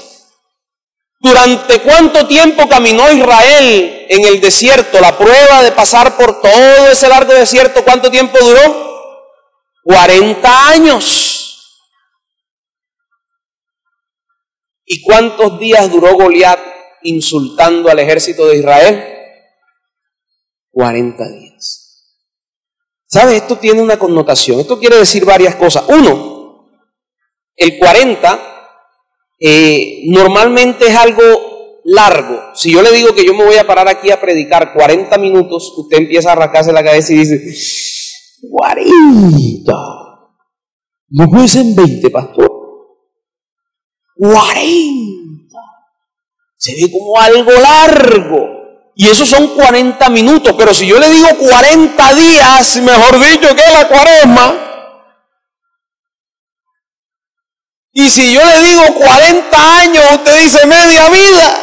¿Durante cuánto tiempo caminó Israel en el desierto? La prueba de pasar por todo ese largo desierto, ¿cuánto tiempo duró? 40 años. ¿Y cuántos días duró Goliat insultando al ejército de Israel? 40 días. ¿Sabes? Esto tiene una connotación. Esto quiere decir varias cosas. Uno, el 40 normalmente es algo largo. Si yo le digo que yo me voy a parar aquí a predicar 40 minutos, usted empieza a rascarse la cabeza y dice, 40. No puede ser 20, pastor. 40. Se ve como algo largo. Y esos son 40 minutos. Pero si yo le digo 40 días, mejor dicho, que la cuaresma. Y si yo le digo 40 años, usted dice media vida.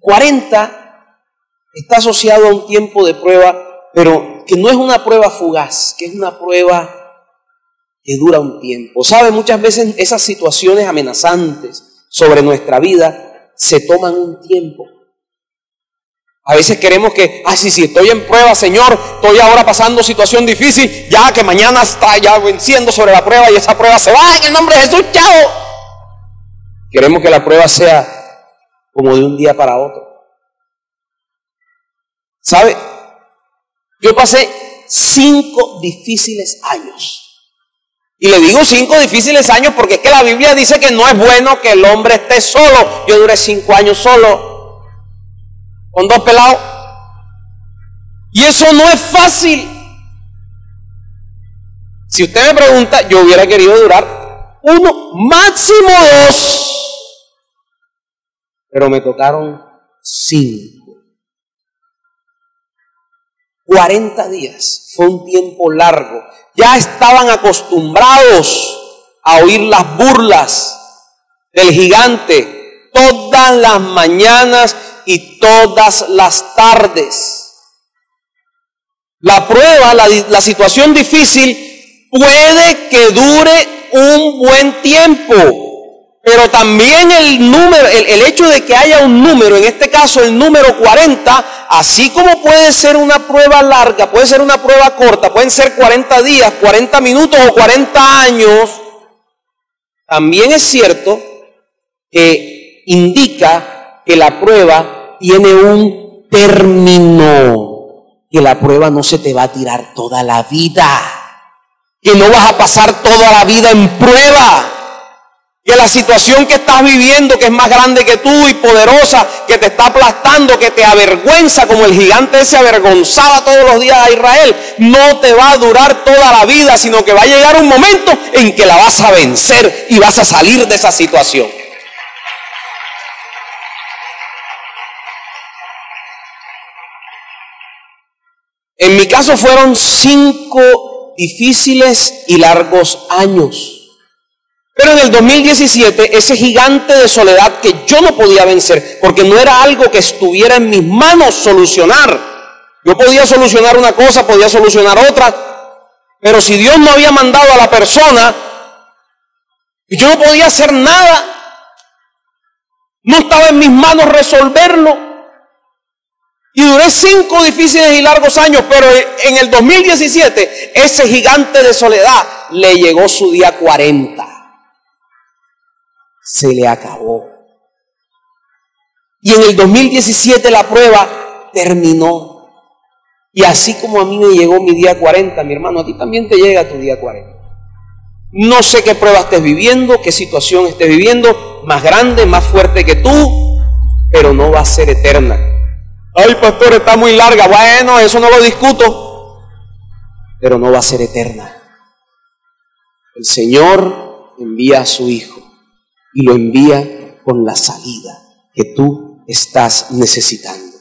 40 está asociado a un tiempo de prueba, pero que no es una prueba fugaz, que es una prueba que dura un tiempo. ¿Sabe? Muchas veces esas situaciones amenazantes sobre nuestra vida se toman un tiempo. A veces queremos que, sí, estoy en prueba, Señor, estoy ahora pasando situación difícil, ya que mañana está ya venciendo sobre la prueba y esa prueba se va en el nombre de Jesús, chao. Queremos que la prueba sea como de un día para otro. ¿Sabe? Yo pasé 5 difíciles años. Y le digo 5 difíciles años porque es que la Biblia dice que no es bueno que el hombre esté solo. Yo duré 5 años solo, con 2 pelados. Y eso no es fácil. Si usted me pregunta, yo hubiera querido durar 1, máximo 2. Pero me tocaron 5. 40 días. Fue un tiempo largo. Ya estaban acostumbrados a oír las burlas del gigante todas las mañanas y todas las tardes. La prueba, la situación difícil puede que dure un buen tiempo, pero también el hecho de que haya un número, en este caso el número 40, así como puede ser una prueba larga, puede ser una prueba corta, pueden ser 40 días, 40 minutos o 40 años, también es cierto que indica que la prueba tiene un término, que la prueba no se te va a tirar toda la vida, que no vas a pasar toda la vida en prueba, que la situación que estás viviendo, que es más grande que tú y poderosa, que te está aplastando, que te avergüenza como el gigante se avergonzaba todos los días a Israel, no te va a durar toda la vida, sino que va a llegar un momento en que la vas a vencer y vas a salir de esa situación. En mi caso fueron 5 difíciles y largos años. Pero en el 2017, ese gigante de soledad que yo no podía vencer, porque no era algo que estuviera en mis manos solucionar. Yo podía solucionar una cosa, podía solucionar otra, pero si Dios no había mandado a la persona, yo no podía hacer nada. No estaba en mis manos resolverlo. Y duré 5 difíciles y largos años, pero en el 2017, ese gigante de soledad le llegó su día 40. Se le acabó. Y en el 2017 la prueba terminó. Y así como a mí me llegó mi día 40, mi hermano, a ti también te llega tu día 40. No sé qué prueba estés viviendo, qué situación estés viviendo, más grande, más fuerte que tú, pero no va a ser eterna. Ay, pastor, está muy larga. Bueno, eso no lo discuto, pero no va a ser eterna. El Señor envía a su Hijo y lo envía con la salida que tú estás necesitando.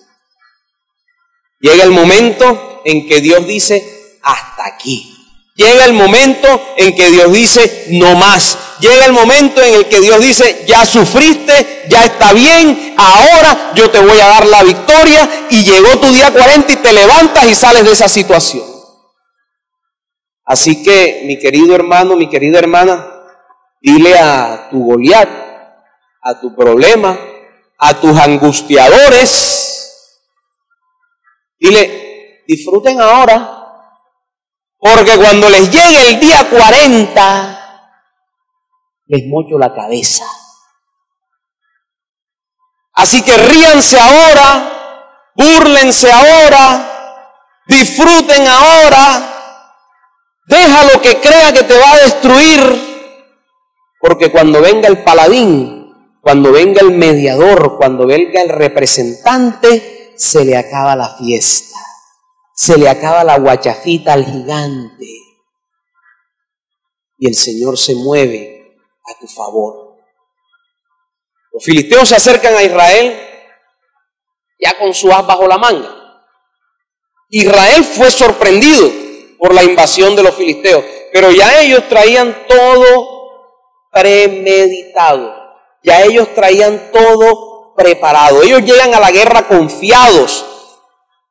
Llega el momento en que Dios dice, hasta aquí. Llega el momento en que Dios dice, no más. Llega el momento en el que Dios dice, ya sufriste, ya está bien, ahora yo te voy a dar la victoria. Y llegó tu día 40 y te levantas y sales de esa situación. Así que, mi querido hermano, mi querida hermana, dile a tu Goliat, a tu problema, a tus angustiadores, dile, disfruten ahora, porque cuando les llegue el día 40, les mocho la cabeza. Así que ríanse ahora, búrlense ahora, disfruten ahora, deja lo que crea que te va a destruir, porque cuando venga el paladín, cuando venga el mediador, cuando venga el representante, se le acaba la fiesta, se le acaba la guachafita al gigante y el Señor se mueve a tu favor. Los filisteos se acercan a Israel ya con su as bajo la manga. Israel fue sorprendido por la invasión de los filisteos, pero ya ellos traían todo premeditado, ya ellos traían todo preparado. Ellos llegan a la guerra confiados,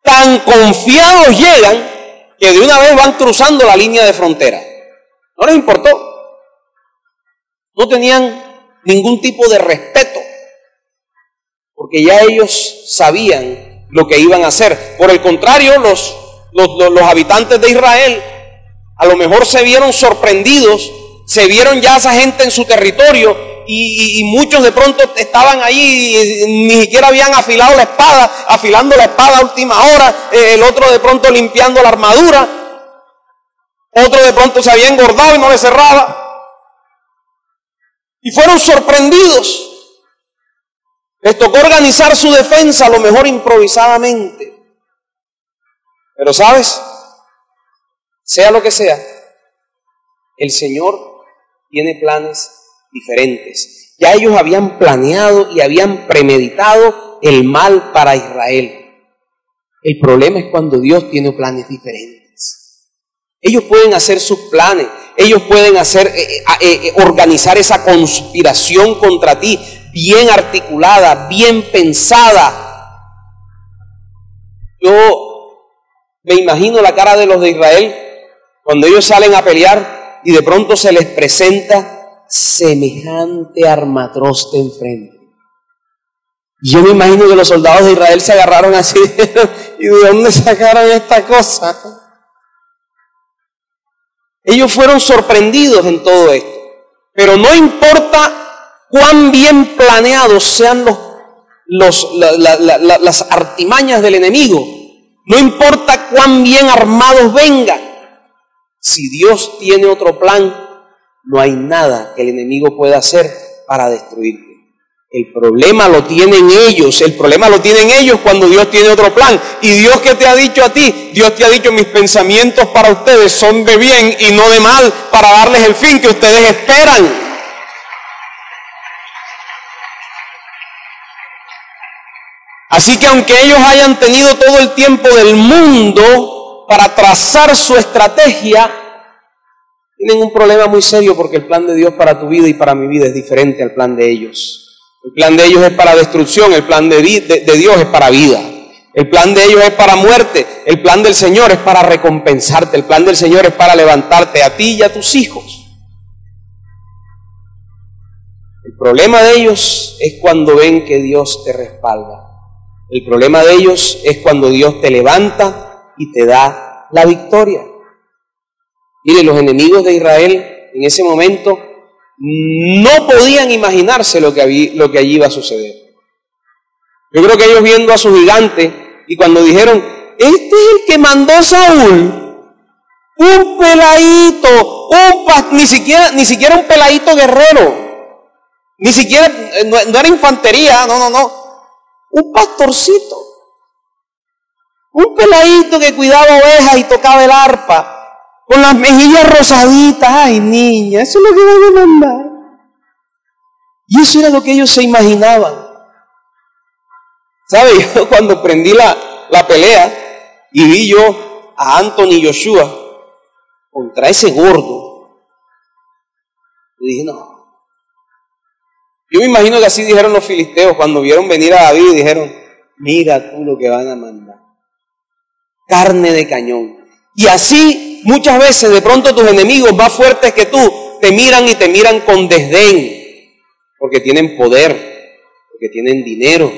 tan confiados llegan que de una vez van cruzando la línea de frontera. No les importó, no tenían ningún tipo de respeto, porque ya ellos sabían lo que iban a hacer. Por el contrario, los habitantes de Israel a lo mejor se vieron sorprendidos, se vieron ya esa gente en su territorio y muchos de pronto estaban ahí y ni siquiera habían afilado la espada, afilando la espada a última hora, el otro de pronto limpiando la armadura, otro de pronto se había engordado y no le cerraba. Y fueron sorprendidos. Les tocó organizar su defensa, a lo mejor improvisadamente. Pero ¿sabes? Sea lo que sea, el Señor tiene planes diferentes. Ya ellos habían planeado y habían premeditado el mal para Israel. El problema es cuando Dios tiene planes diferentes. Ellos pueden hacer sus planes, ellos pueden organizar esa conspiración contra ti, bien articulada, bien pensada. Yo me imagino la cara de los de Israel cuando ellos salen a pelear y de pronto se les presenta semejante armatroste enfrente. Yo me imagino que los soldados de Israel se agarraron así y ¿de dónde sacaron esta cosa? Ellos fueron sorprendidos en todo esto, pero no importa cuán bien planeados sean las artimañas del enemigo, no importa cuán bien armados vengan, si Dios tiene otro plan, no hay nada que el enemigo pueda hacer para destruirte. El problema lo tienen ellos, cuando Dios tiene otro plan. Y Dios, ¿qué te ha dicho a ti? Dios te ha dicho: mis pensamientos para ustedes son de bien y no de mal, para darles el fin que ustedes esperan. Así que aunque ellos hayan tenido todo el tiempo del mundo para trazar su estrategia, tienen un problema muy serio, porque el plan de Dios para tu vida y para mi vida es diferente al plan de ellos. El plan de ellos es para destrucción, el plan de Dios es para vida. El plan de ellos es para muerte, el plan del Señor es para recompensarte, el plan del Señor es para levantarte a ti y a tus hijos. El problema de ellos es cuando ven que Dios te respalda. El problema de ellos es cuando Dios te levanta y te da la victoria. Mire, los enemigos de Israel en ese momento no podían imaginarse lo que allí iba a suceder. Yo creo que ellos, viendo a su gigante, y cuando dijeron: este es el que mandó Saúl, un peladito, ni siquiera un peladito guerrero, ni siquiera, no era infantería, no, un pastorcito, un peladito que cuidaba ovejas y tocaba el arpa, con las mejillas rosaditas. Ay, niña, eso es lo que van a mandar. Y eso era lo que ellos se imaginaban. ¿Sabe? Yo cuando prendí la pelea y vi yo a Anthony Joshua contra ese gordo, yo dije: no. Yo me imagino que así dijeron los filisteos cuando vieron venir a David y dijeron: mira tú lo que van a mandar. Carne de cañón. Y así muchas veces de pronto tus enemigos más fuertes que tú te miran y te miran con desdén, porque tienen poder, porque tienen dinero,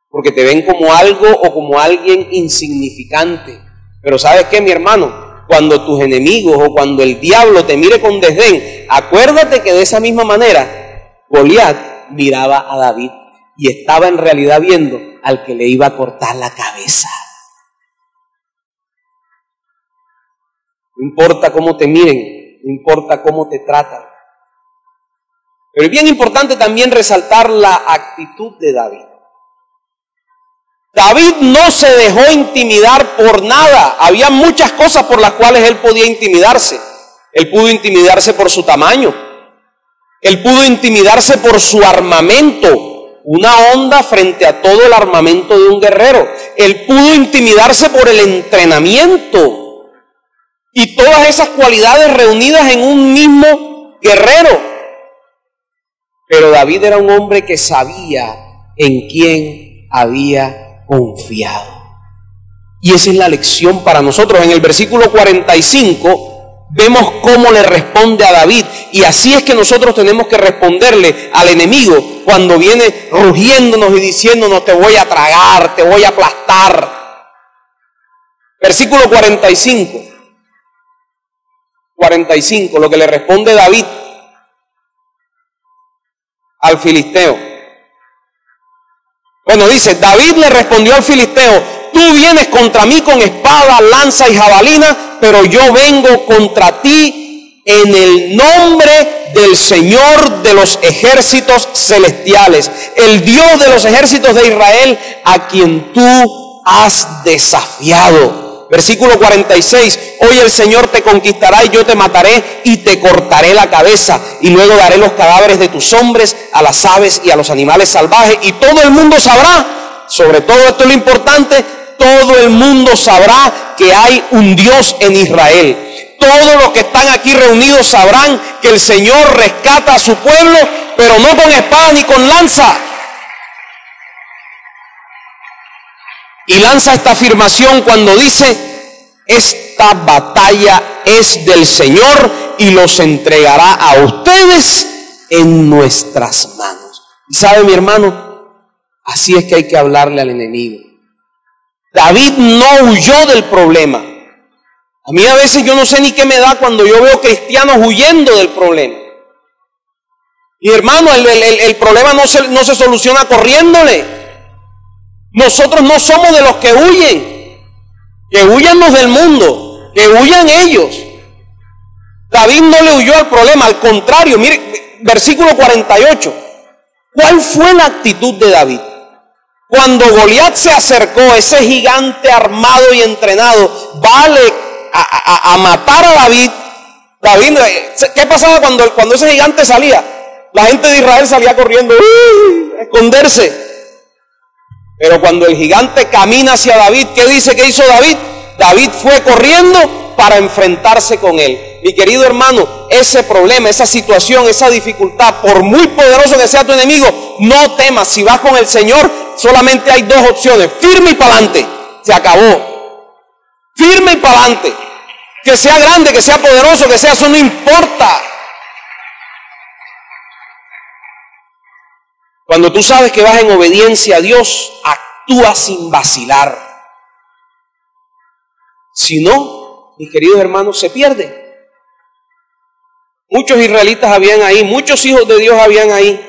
porque te ven como algo o como alguien insignificante. Pero ¿sabes qué, mi hermano? cuando tus enemigos o cuando el diablo te mire con desdén, acuérdate que de esa misma manera Goliat miraba a David y estaba en realidad viendo al que le iba a cortar la cabeza. No importa cómo te miren, no importa cómo te tratan. Pero es bien importante también resaltar la actitud de David. David no se dejó intimidar por nada. Había muchas cosas por las cuales él podía intimidarse. Él pudo intimidarse por su tamaño. Él pudo intimidarse por su armamento. Una onda frente a todo el armamento de un guerrero. Él pudo intimidarse por el entrenamiento. Y todas esas cualidades reunidas en un mismo guerrero. Pero David era un hombre que sabía en quién había confiado. Y esa es la lección para nosotros. En el versículo 45 vemos cómo le responde a David. Y así es que nosotros tenemos que responderle al enemigo cuando viene rugiéndonos y diciéndonos: te voy a tragar, te voy a aplastar. Versículo 45, lo que le responde David al filisteo. Bueno, dice: David le respondió al filisteo: tú vienes contra mí con espada, lanza y jabalina, pero yo vengo contra ti en el nombre del Señor de los ejércitos celestiales, el Dios de los ejércitos de Israel, a quien tú has desafiado. Versículo 46, hoy el Señor te conquistará y yo te mataré y te cortaré la cabeza, y luego daré los cadáveres de tus hombres a las aves y a los animales salvajes, y todo el mundo sabrá, sobre todo esto es lo importante, todo el mundo sabrá que hay un Dios en Israel. Todos los que están aquí reunidos sabrán que el Señor rescata a su pueblo, pero no con espada ni con lanza. Y lanza esta afirmación cuando dice: esta batalla es del Señor y los entregará a ustedes en nuestras manos. Y sabe, mi hermano, así es que hay que hablarle al enemigo. David no huyó del problema. A mí a veces yo no sé ni qué me da cuando yo veo cristianos huyendo del problema. Y hermano, el problema no se soluciona corriéndole. Nosotros no somos de los que huyen. Que huyan los del mundo, que huyan ellos. David no le huyó al problema, al contrario. Mire, versículo 48. ¿Cuál fue la actitud de David? Cuando Goliat se acercó, ese gigante armado y entrenado, vale a matar a David. ¿Qué pasaba cuando ese gigante salía? La gente de Israel salía corriendo a esconderse. Pero cuando el gigante camina hacia David, ¿qué dice que hizo David? David fue corriendo para enfrentarse con él. Mi querido hermano, ese problema, esa situación, esa dificultad, por muy poderoso que sea tu enemigo, no temas. Si vas con el Señor, solamente hay dos opciones: firme y para adelante. Se acabó. Firme y para adelante. Que sea grande, que sea poderoso, que sea, eso no importa. Cuando tú sabes que vas en obediencia a Dios, actúa sin vacilar. Si no, mis queridos hermanos, se pierde. Muchos israelitas habían ahí, muchos hijos de Dios habían ahí.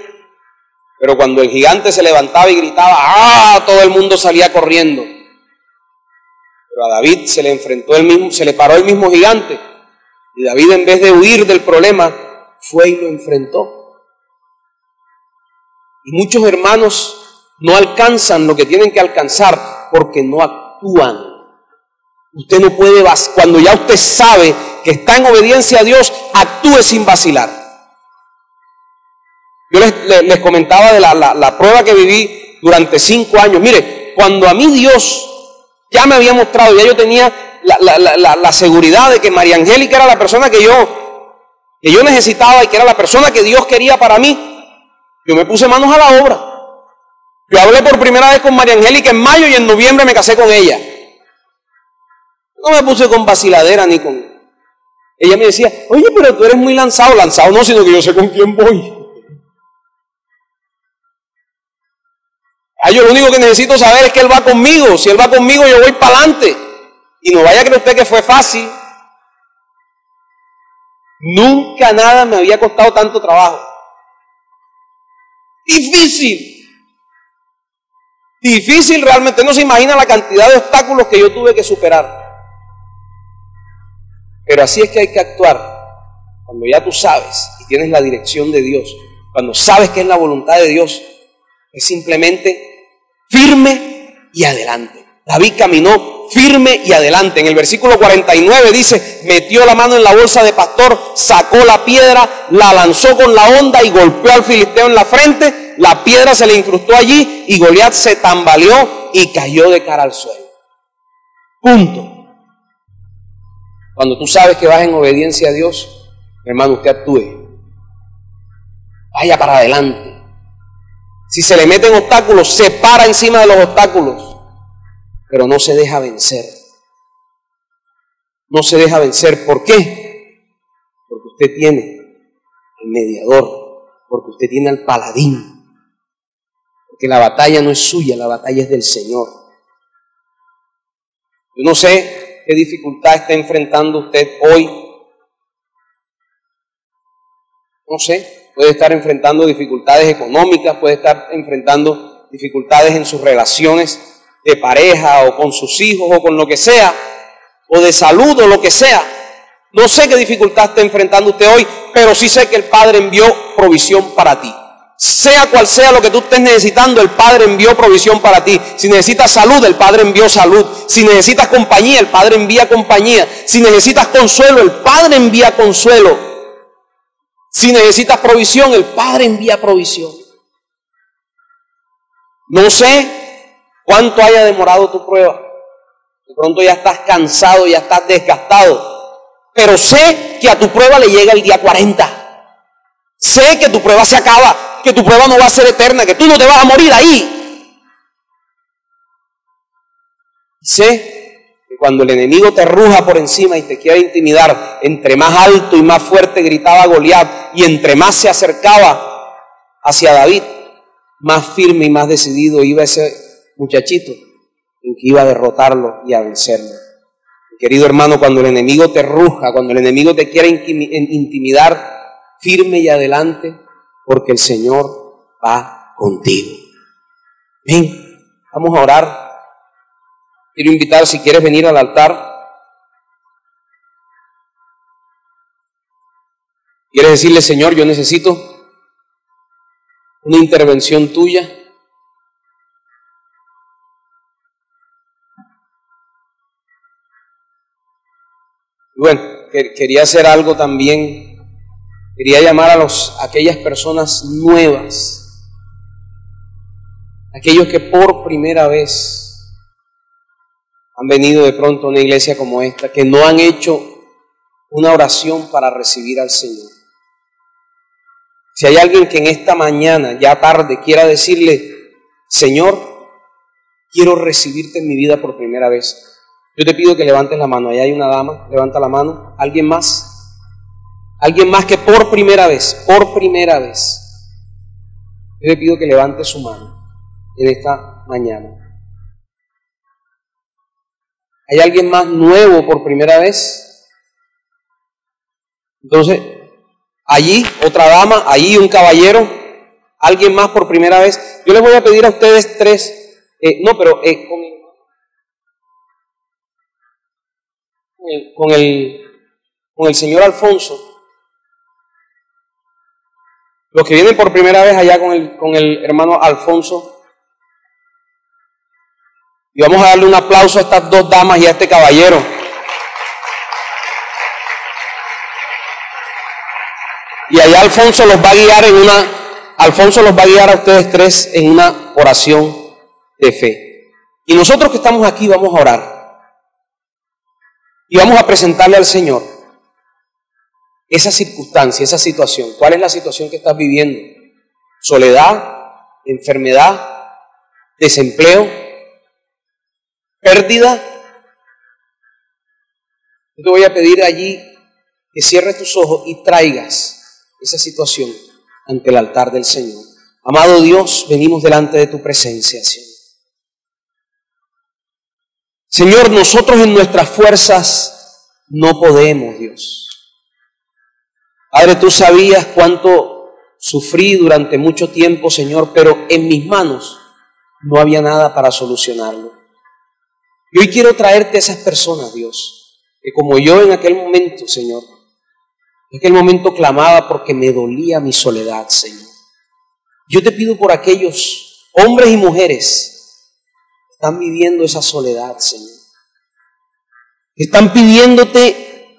Pero cuando el gigante se levantaba y gritaba, todo el mundo salía corriendo. Pero a David se le paró el mismo gigante. Y David, en vez de huir del problema, fue y lo enfrentó. Y muchos hermanos no alcanzan lo que tienen que alcanzar porque no actúan. Usted no puede, cuando ya usted sabe que está en obediencia a Dios, actúe sin vacilar. Yo les comentaba de la prueba que viví durante 5 años. Mire, cuando a mí Dios ya me había mostrado, ya yo tenía la seguridad de que María Angélica era la persona que yo necesitaba y que era la persona que Dios quería para mí, yo me puse manos a la obra. Yo hablé por primera vez con María Angélica en mayo y en noviembre me casé con ella. No me puse con vaciladera ni con... Ella me decía: oye, pero tú eres muy lanzado. Lanzado no, sino que yo sé con quién voy. Yo lo único que necesito saber es que Él va conmigo. Si Él va conmigo, yo voy para adelante. Y no vaya a creer usted que fue fácil. Nunca nada me había costado tanto trabajo. Difícil. Difícil realmente. No se imagina la cantidad de obstáculos que yo tuve que superar. Pero así es que hay que actuar. Cuando ya tú sabes y tienes la dirección de Dios, cuando sabes que es la voluntad de Dios, es simplemente firme y adelante. David caminó firme y adelante. En el versículo 49 dice, metió la mano en la bolsa de pastor, sacó la piedra, la lanzó con la honda y golpeó al filisteo en la frente. La piedra se le incrustó allí y Goliat se tambaleó y cayó de cara al suelo. Punto. Cuando tú sabes que vas en obediencia a Dios, hermano, usted actúe. Vaya para adelante. Si se le meten obstáculos, se para encima de los obstáculos, pero no se deja vencer. No se deja vencer. ¿Por qué? Porque usted tiene al mediador, porque usted tiene al paladín, porque la batalla no es suya, la batalla es del Señor. Yo no sé qué dificultad está enfrentando usted hoy. No sé, puede estar enfrentando dificultades económicas, puede estar enfrentando dificultades en sus relaciones de pareja o con sus hijos o con lo que sea, o de salud o lo que sea. No sé qué dificultad está enfrentando usted hoy, pero sí sé que el Padre envió provisión para ti. Sea cual sea lo que tú estés necesitando, el Padre envió provisión para ti. Si necesitas salud, el Padre envió salud. Si necesitas compañía, el Padre envía compañía. Si necesitas consuelo, el Padre envía consuelo. Si necesitas provisión, el Padre envía provisión. No sé cuánto haya demorado tu prueba. De pronto ya estás cansado, ya estás desgastado. Pero sé que a tu prueba le llega el día 40. Sé que tu prueba se acaba, que tu prueba no va a ser eterna, que tú no te vas a morir ahí. Sé que cuando el enemigo te ruja por encima y te quiere intimidar, entre más alto y más fuerte gritaba Goliat, y entre más se acercaba hacia David, más firme y más decidido iba ese muchachito en que iba a derrotarlo y a vencerlo. Querido hermano, cuando el enemigo te ruja, cuando el enemigo te quiere intimidar, firme y adelante, porque el Señor va contigo. Ven, vamos a orar. Quiero invitar, si quieres venir al altar. ¿Quieres decirle, Señor, yo necesito una intervención tuya? Bueno, quería hacer algo también. Quería llamar a aquellas personas nuevas, aquellos que por primera vez han venido de pronto a una iglesia como esta, que no han hecho una oración para recibir al Señor. Si hay alguien que en esta mañana, ya tarde, quiera decirle, Señor, quiero recibirte en mi vida por primera vez, yo te pido que levantes la mano. Allá hay una dama, levanta la mano. ¿Alguien más? Alguien más que por primera vez, yo le pido que levante su mano en esta mañana. ¿Hay alguien más nuevo por primera vez? Entonces, allí otra dama, allí un caballero, alguien más por primera vez. Yo les voy a pedir a ustedes tres, con el señor Alfonso. Los que vienen por primera vez allá con el hermano Alfonso. Y vamos a darle un aplauso a estas dos damas y a este caballero. Y allá Alfonso los va a guiar a ustedes tres en una oración de fe. Y nosotros que estamos aquí vamos a orar. Y vamos a presentarle al Señor esa circunstancia, esa situación. ¿Cuál es la situación que estás viviendo? Soledad, enfermedad, desempleo, pérdida. Yo te voy a pedir allí que cierres tus ojos y traigas esa situación ante el altar del Señor. Amado Dios, venimos delante de tu presencia, Señor. Señor, nosotros en nuestras fuerzas no podemos, Dios. Padre, tú sabías cuánto sufrí durante mucho tiempo, Señor, pero en mis manos no había nada para solucionarlo. Y hoy quiero traerte a esas personas, Dios, que como yo en aquel momento, Señor, en aquel momento clamaba porque me dolía mi soledad, Señor. Yo te pido por aquellos hombres y mujeres que están viviendo esa soledad, Señor, que están pidiéndote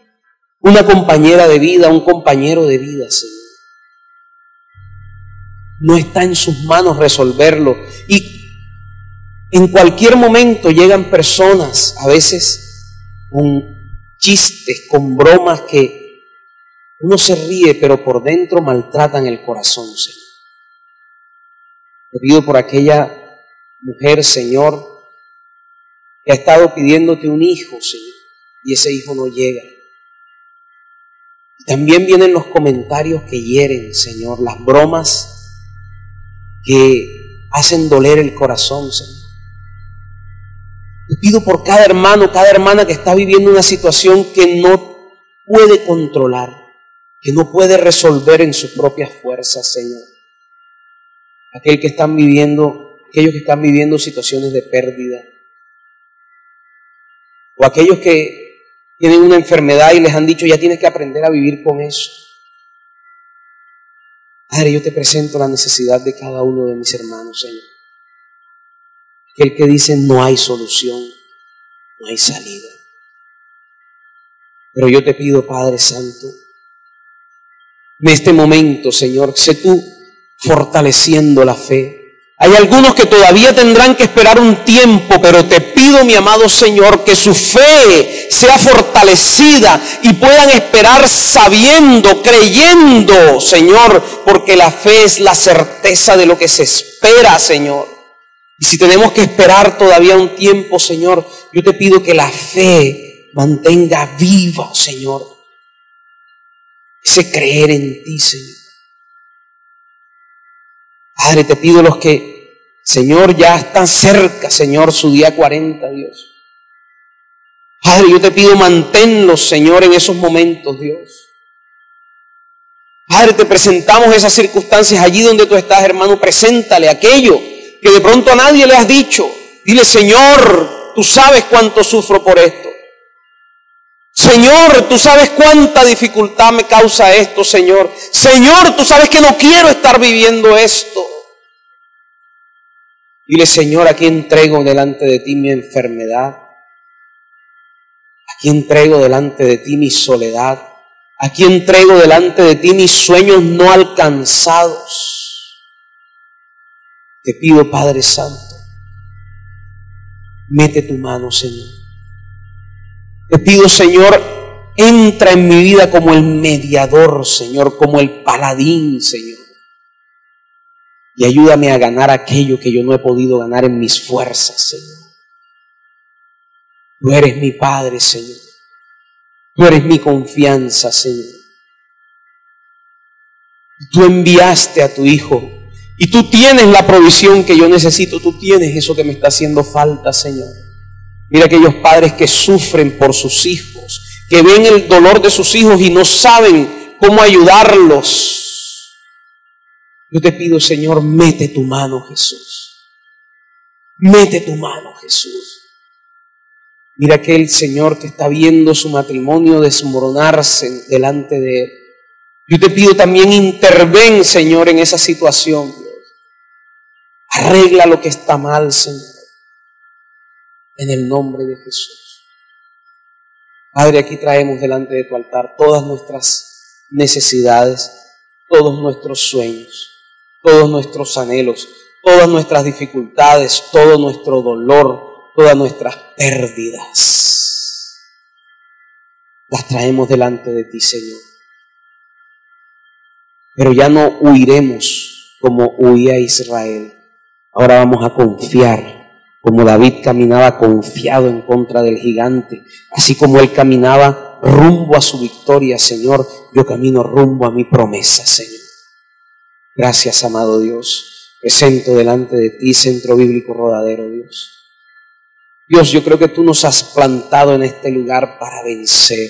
una compañera de vida, un compañero de vida, Señor. No está en sus manos resolverlo. Y en cualquier momento llegan personas, a veces con chistes, con bromas que uno se ríe, pero por dentro maltratan el corazón, Señor. Te pido por aquella mujer, Señor, que ha estado pidiéndote un hijo, Señor, y ese hijo no llega. Y también vienen los comentarios que hieren, Señor, las bromas que hacen doler el corazón, Señor. Te pido por cada hermano, cada hermana que está viviendo una situación que no puede controlar, que no puede resolver en sus propias fuerzas, Señor. Aquellos que están viviendo situaciones de pérdida, o aquellos que tienen una enfermedad y les han dicho ya tienes que aprender a vivir con eso. Padre, yo te presento la necesidad de cada uno de mis hermanos, Señor. Aquel que dice no hay solución, no hay salida. Pero yo te pido, Padre Santo, en este momento, Señor, sé tú fortaleciendo la fe. Hay algunos que todavía tendrán que esperar un tiempo, pero te pido, mi amado Señor, que su fe sea fortalecida y puedan esperar sabiendo, creyendo, Señor, porque la fe es la certeza de lo que se espera, Señor. Y si tenemos que esperar todavía un tiempo, Señor, yo te pido que la fe mantenga viva, Señor, ese creer en ti, Señor. Padre, te pido los que, Señor, ya están cerca, Señor, su día 40, Dios. Padre, yo te pido manténlos, Señor, en esos momentos, Dios. Padre, te presentamos esas circunstancias allí donde tú estás, hermano. Preséntale aquello que de pronto a nadie le has dicho. Dile, Señor, tú sabes cuánto sufro por esto. Señor, tú sabes cuánta dificultad me causa esto, Señor. Señor, tú sabes que no quiero estar viviendo esto. Dile, Señor, aquí entrego delante de ti mi enfermedad. Aquí entrego delante de ti mi soledad. Aquí entrego delante de ti mis sueños no alcanzados. Te pido, Padre Santo, mete tu mano, Señor. Te pido, Señor, entra en mi vida como el mediador, Señor, como el paladín, Señor. Y ayúdame a ganar aquello que yo no he podido ganar en mis fuerzas, Señor. Tú eres mi Padre, Señor. Tú eres mi confianza, Señor. Tú enviaste a tu Hijo y tú tienes la provisión que yo necesito. Tú tienes eso que me está haciendo falta, Señor. Mira aquellos padres que sufren por sus hijos, que ven el dolor de sus hijos y no saben cómo ayudarlos. Yo te pido, Señor, mete tu mano, Jesús. Mete tu mano, Jesús. Mira aquel Señor que está viendo su matrimonio desmoronarse delante de él. Yo te pido también interven, Señor, en esa situación, Dios. Arregla lo que está mal, Señor. En el nombre de Jesús. Padre, aquí traemos delante de tu altar todas nuestras necesidades, todos nuestros sueños, todos nuestros anhelos, todas nuestras dificultades, todo nuestro dolor, todas nuestras pérdidas. Las traemos delante de ti, Señor. Pero ya no huiremos como huía Israel. Ahora vamos a confiar. Como David caminaba confiado en contra del gigante, así como él caminaba rumbo a su victoria, Señor, yo camino rumbo a mi promesa, Señor. Gracias, amado Dios. Presento delante de ti, Centro Bíblico Rodadero, Dios. Dios, yo creo que tú nos has plantado en este lugar para vencer.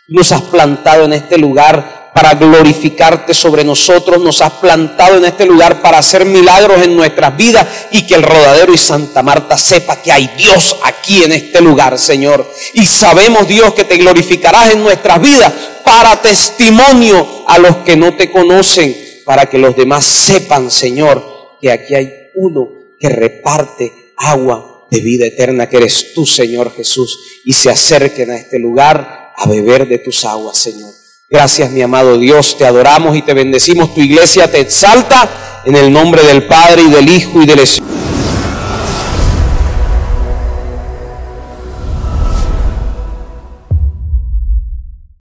Tú nos has plantado en este lugar para glorificarte sobre nosotros. Nos has plantado en este lugar para hacer milagros en nuestras vidas y que el Rodadero y Santa Marta sepa que hay Dios aquí en este lugar, Señor. Y sabemos, Dios, que te glorificarás en nuestras vidas para testimonio a los que no te conocen, para que los demás sepan, Señor, que aquí hay uno que reparte agua de vida eterna, que eres tú, Señor Jesús, y se acerquen a este lugar a beber de tus aguas, Señor. Gracias, mi amado Dios, te adoramos y te bendecimos. Tu iglesia te exalta en el nombre del Padre y del Hijo y del Espíritu.